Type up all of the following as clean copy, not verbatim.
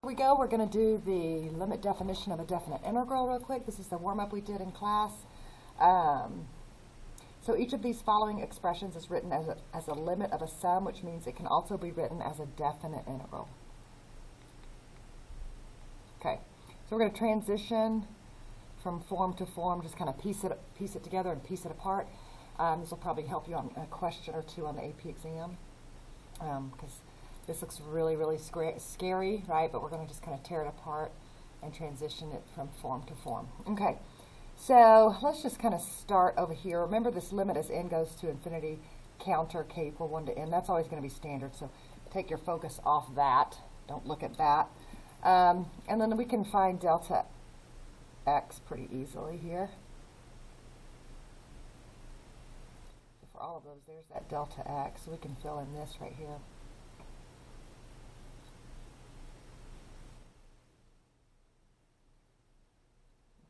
Here we go. We're going to do the limit definition of a definite integral real quick. This is the warm-up we did in class. So each of these following expressions is written as a limit of a sum, which means it can also be written as a definite integral. Okay, so we're going to transition from form to form, just kind of piece it together and piece it apart. This will probably help you on a question or two on the AP exam, because this looks really, really scary, right? But we're going to just kind of tear it apart and transition it from form to form. Okay, so let's just kind of start over here. Remember, this limit as n goes to infinity, counter k equal 1 to n. That's always going to be standard, so take your focus off that. Don't look at that. And then we can find delta x pretty easily here. So for all of those, there's that delta x. So we can fill in this right here.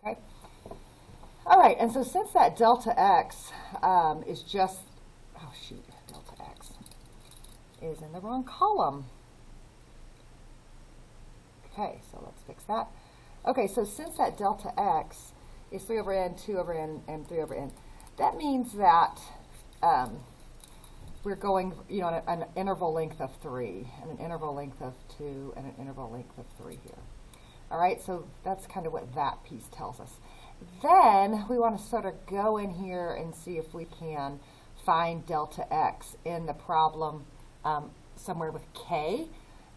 Okay. All right, and so since that delta x is just, delta x is in the wrong column. Okay, so let's fix that. Okay, so since that delta x is 3 over n, 2 over n, and 3 over n, that means that we're going, on an interval length of 3, and an interval length of 2, and an interval length of 3 here. All right, so that's kind of what that piece tells us. Then we want to sort of go in here and see if we can find delta x in the problem somewhere with k,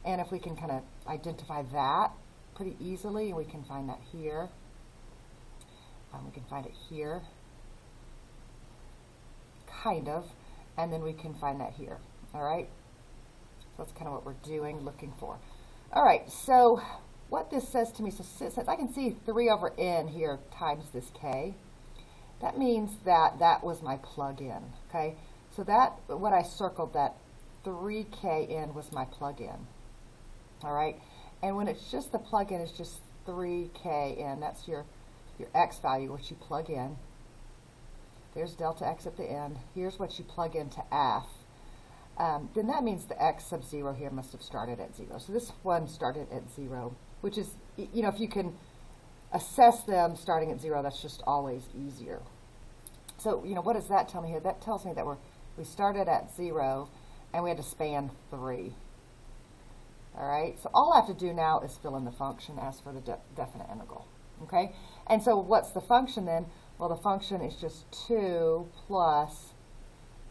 and if we can kind of identify that pretty easily, and we can find that here. We can find it here, kind of, and then we can find that here. All right, so that's kind of what we're doing, looking for. All right, so what this says to me, so since I can see 3 over n here times this k, that means that that was my plug-in, okay? So that, what I circled, that 3kn was my plug-in, all right? And when it's just the plug-in, it's just 3kn, that's your x value, which you plug in. There's delta x at the end. Here's what you plug into f. Then that means the x sub 0 here must have started at 0. So this one started at 0, which is, if you can assess them starting at 0, that's just always easier. So, what does that tell me here? That tells me that we started at 0, and we had to span 3. All right, so all I have to do now is fill in the function as for the definite integral. Okay, and so what's the function then? Well, the function is just 2 plus,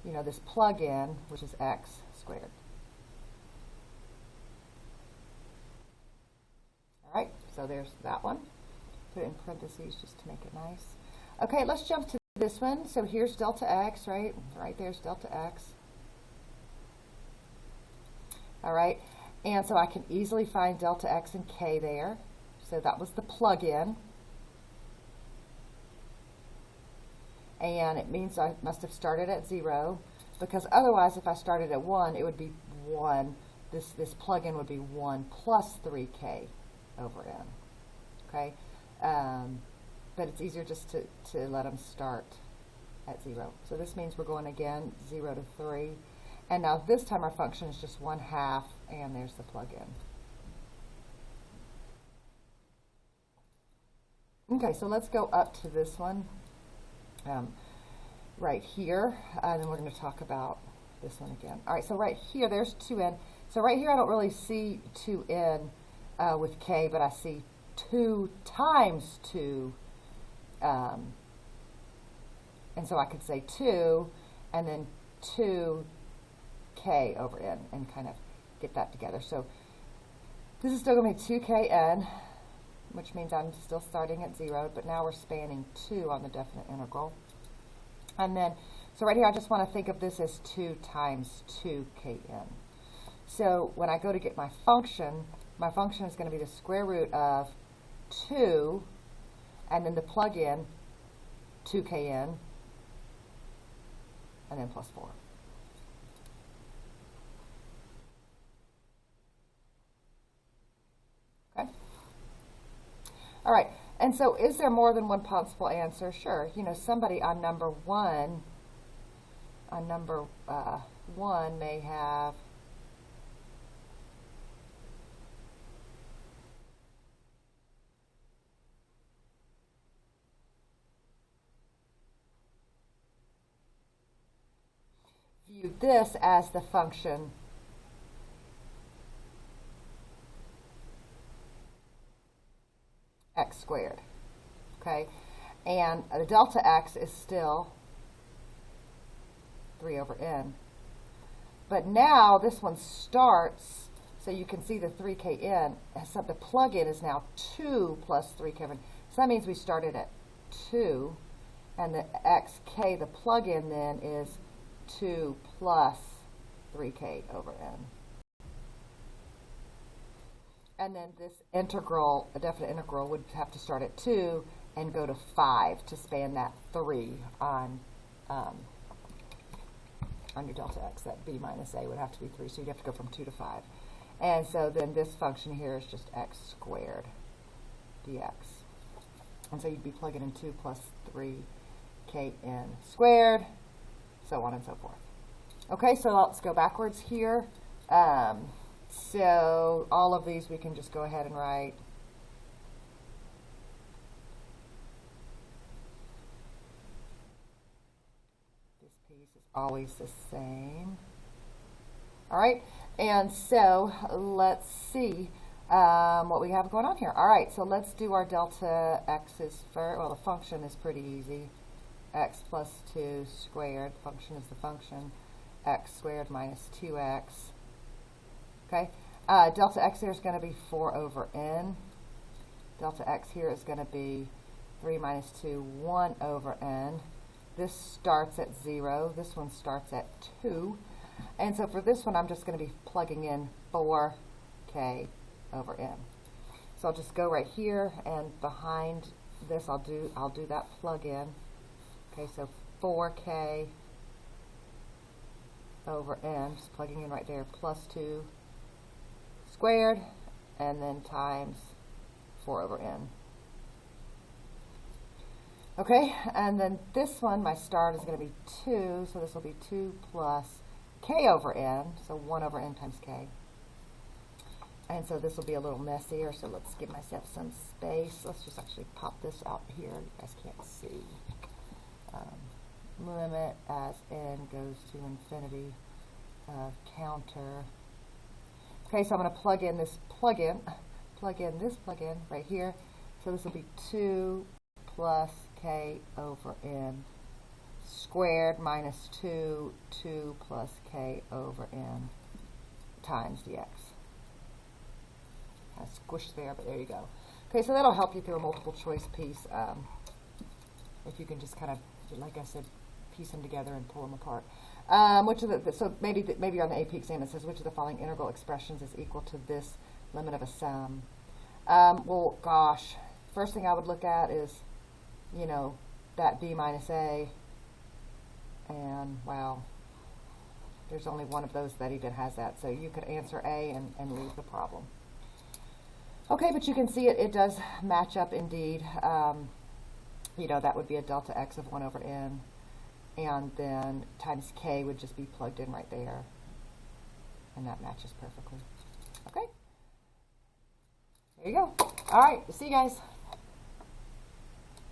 this plug-in, which is x squared. All right, so there's that one. Put it in parentheses just to make it nice. Okay, let's jump to this one. So here's delta x, right? Right there's delta x. All right, and so I can easily find delta x and k there. So that was the plug-in. And it means I must have started at 0, because otherwise if I started at 1, it would be 1. This plug-in would be 1 plus 3k over n. Okay? But it's easier just to let them start at 0. So this means we're going again 0 to 3. And now this time our function is just 1/2, and there's the plug-in. Okay, so let's go up to this one right here, and then we're going to talk about this one again. All right, so right here, there's 2n. So right here, I don't really see 2n with k, but I see 2 times 2, and so I could say 2, and then 2k over n, and kind of get that together. So this is still going to be 2kn, which means I'm still starting at 0, but now we're spanning 2 on the definite integral. And then, so right here, I just want to think of this as 2 times 2kn. So when I go to get my function is going to be the square root of 2, and then the plug-in, 2kn, and then plus 4. Okay? All right, and so is there more than one possible answer? Sure. Somebody on number 1, may have view this as the function x squared, okay? And the delta x is still 3 over n. But now this one starts, so you can see the 3kn, so the plug-in is now 2 plus 3k. So that means we started at 2, and the xk, the plug-in then, is 2 plus 3k over n. And then this integral, a definite integral, would have to start at 2 and go to 5 to span that 3 on your delta x. That b minus a would have to be 3, so you'd have to go from 2 to 5. And so then this function here is just x squared dx. And so you'd be plugging in 2 plus 3kn squared, so on and so forth. Okay, so let's go backwards here. So all of these we can just go ahead and write. This piece is always the same. All right, and so let's see what we have going on here. All right, so let's do our delta x's first. Well, the function is pretty easy. X plus 2 squared, function is the function, x squared minus 2x. Okay, delta x here is going to be 4 over n. Delta x here is going to be 3 minus 2, 1 over n. This starts at 0. This one starts at 2. And so for this one, I'm just going to be plugging in 4k over n. So I'll just go right here, and behind this, I'll do that plug-in. Okay, so 4k over n, just plugging in right there, plus 2 squared, and then times 4 over n. Okay, and then this one, my start is going to be 2, so this will be 2 plus k over n, so 1 over n times k. And so this will be a little messier, so let's give myself some space. Let's just actually pop this out here. You guys can't see. Limit as n goes to infinity of counter. Okay, so I'm going to plug in this plug-in right here. So this will be 2 plus k over n squared minus 2 plus k over n times dx. Kind of squished there, but there you go. Okay, so that'll help you through a multiple choice piece. If you can just kind of, like I said, piece them together and pull them apart. Which of the, so maybe on the AP exam it says which of the following integral expressions is equal to this limit of a sum. Well, gosh, first thing I would look at is, you know, that b minus a, and wow, there's only one of those that even has that, so you could answer a and leave the problem. Okay, but you can see it does match up indeed. You know, that would be a delta x of 1 over n, and then times k would just be plugged in right there, and that matches perfectly. Okay, there you go. All right, see you guys.